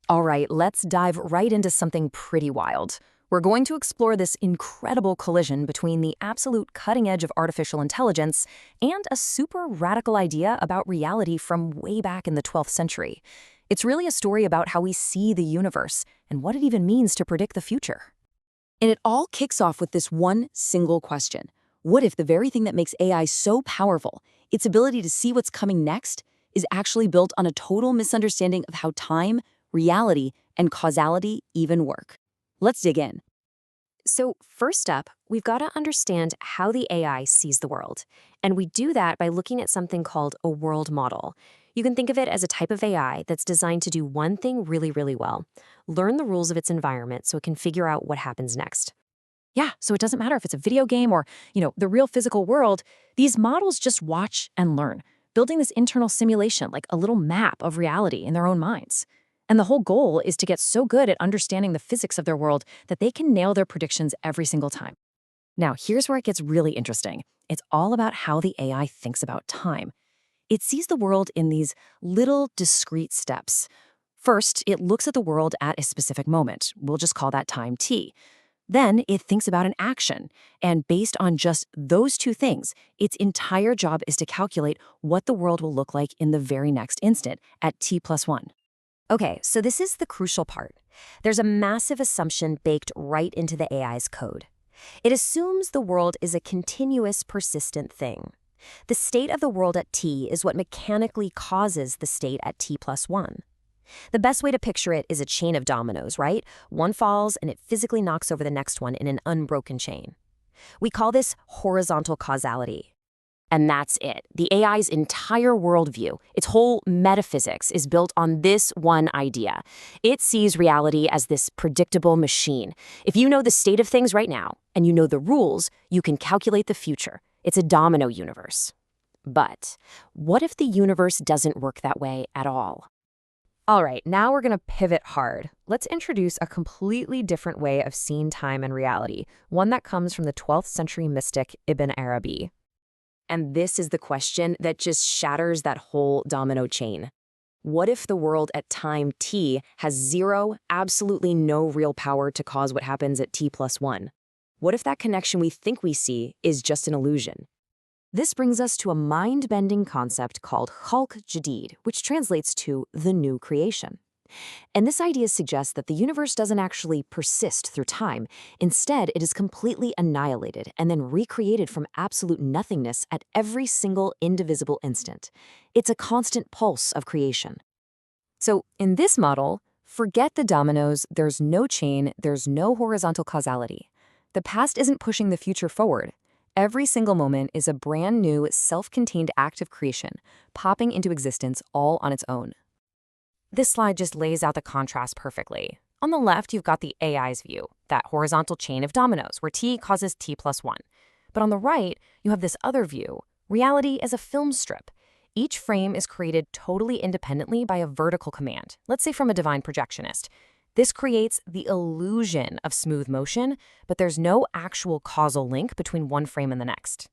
All right, let's dive right into something pretty wild. We're going to explore this incredible collision between the absolute cutting edge of artificial intelligence and a super radical idea about reality from way back in the 12th century. It's really a story about how we see the universe and what it even means to predict the future. And it all kicks off with this one single question. What if the very thing that makes AI so powerful, its ability to see what's coming next, is actually built on a total misunderstanding of how time, reality, and causality even work? Let's dig in. So first up, we've got to understand how the AI sees the world. And we do that by looking at something called a world model. You can think of it as a type of AI that's designed to do one thing really, really well: learn the rules of its environment so it can figure out what happens next. Yeah, so it doesn't matter if it's a video game or, the real physical world. These models just watch and learn, building this internal simulation, like a little map of reality in their own minds. And the whole goal is to get so good at understanding the physics of their world that they can nail their predictions every single time. Now, here's where it gets really interesting. It's all about how the AI thinks about time. It sees the world in these little discrete steps. First, it looks at the world at a specific moment. We'll just call that time t. Then it thinks about an action, and based on just those two things, its entire job is to calculate what the world will look like in the very next instant at t+1. Okay, so this is the crucial part. There's a massive assumption baked right into the AI's code. It assumes the world is a continuous, persistent thing. The state of the world at t is what mechanically causes the state at t+1. The best way to picture it is a chain of dominoes, right? One falls and it physically knocks over the next one in an unbroken chain. We call this horizontal causality. And that's it. The AI's entire worldview, its whole metaphysics, is built on this one idea. It sees reality as this predictable machine. If you know the state of things right now, and you know the rules, you can calculate the future. It's a domino universe. But what if the universe doesn't work that way at all? All right, now we're going to pivot hard. Let's introduce a completely different way of seeing time and reality, one that comes from the 12th century mystic Ibn Arabi. And this is the question that just shatters that whole domino chain. What if the world at time t has zero, absolutely no real power to cause what happens at t+1? What if that connection we think we see is just an illusion? This brings us to a mind-bending concept called Khalq Jadid, which translates to the new creation. And this idea suggests that the universe doesn't actually persist through time. Instead, it is completely annihilated and then recreated from absolute nothingness at every single indivisible instant. It's a constant pulse of creation. So in this model, forget the dominoes, there's no chain, there's no horizontal causality. The past isn't pushing the future forward. Every single moment is a brand new, self-contained act of creation, popping into existence all on its own. This slide just lays out the contrast perfectly. On the left, you've got the AI's view, that horizontal chain of dominoes, where t causes t+1. But on the right, you have this other view, reality as a film strip. Each frame is created totally independently by a vertical command, let's say from a divine projectionist. This creates the illusion of smooth motion, but there's no actual causal link between one frame and the next.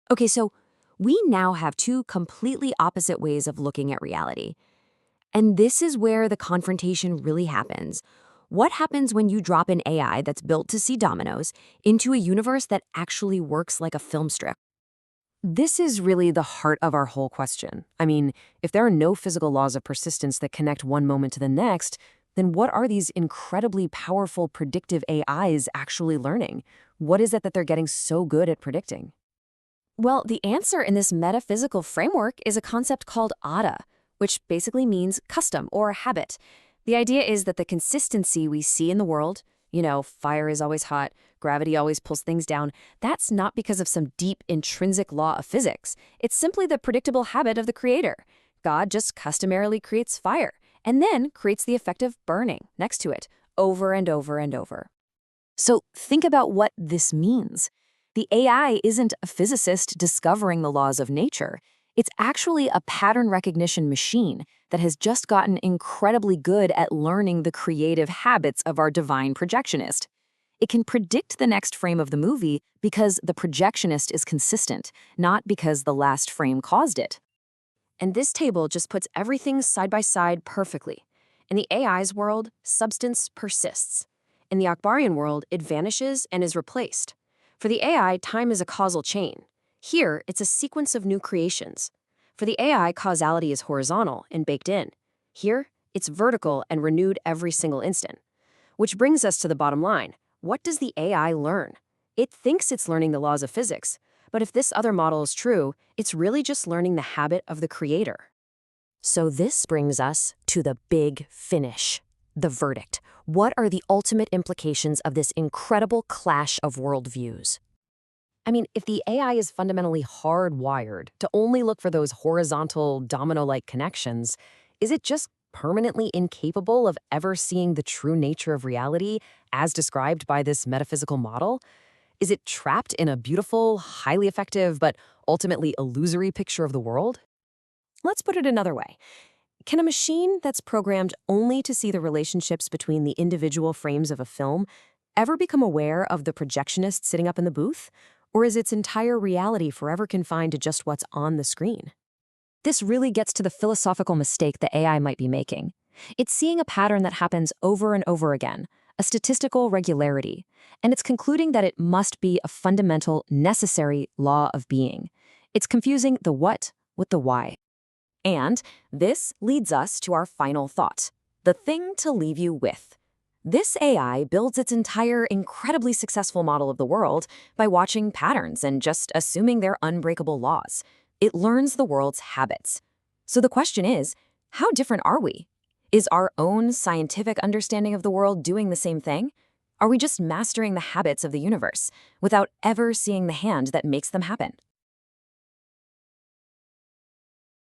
Okay, so we now have two completely opposite ways of looking at reality. And this is where the confrontation really happens. What happens when you drop an AI that's built to see dominoes into a universe that actually works like a film strip? This is really the heart of our whole question. I mean, if there are no physical laws of persistence that connect one moment to the next, then what are these incredibly powerful predictive AIs actually learning? What is it that they're getting so good at predicting? Well, the answer in this metaphysical framework is a concept called ada, which basically means custom or habit. The idea is that the consistency we see in the world, fire is always hot, gravity always pulls things down, that's not because of some deep intrinsic law of physics. It's simply the predictable habit of the creator. God just customarily creates fire, and then creates the effect of burning next to it, over and over and over. So think about what this means. The AI isn't a physicist discovering the laws of nature. It's actually a pattern recognition machine that has just gotten incredibly good at learning the creative habits of our divine projectionist. It can predict the next frame of the movie because the projectionist is consistent, not because the last frame caused it. And this table just puts everything side by side perfectly. In the AI's world, substance persists. In the Akbarian world, it vanishes and is replaced. For the AI, time is a causal chain. Here, it's a sequence of new creations. For the AI, causality is horizontal and baked in. Here, it's vertical and renewed every single instant. Which brings us to the bottom line. What does the AI learn? It thinks it's learning the laws of physics, but if this other model is true, it's really just learning the habit of the creator. So this brings us to the big finish, the verdict. What are the ultimate implications of this incredible clash of worldviews? I mean, if the AI is fundamentally hardwired to only look for those horizontal, domino-like connections, is it just permanently incapable of ever seeing the true nature of reality as described by this metaphysical model? Is it trapped in a beautiful, highly effective, but ultimately illusory picture of the world? Let's put it another way. Can a machine that's programmed only to see the relationships between the individual frames of a film ever become aware of the projectionist sitting up in the booth? Or is its entire reality forever confined to just what's on the screen? This really gets to the philosophical mistake the AI might be making. It's seeing a pattern that happens over and over again, a statistical regularity, and it's concluding that it must be a fundamental, necessary law of being. It's confusing the what with the why. And this leads us to our final thought, the thing to leave you with. This AI builds its entire incredibly successful model of the world by watching patterns and just assuming they're unbreakable laws. It learns the world's habits. So the question is, how different are we? Is our own scientific understanding of the world doing the same thing? Are we just mastering the habits of the universe without ever seeing the hand that makes them happen?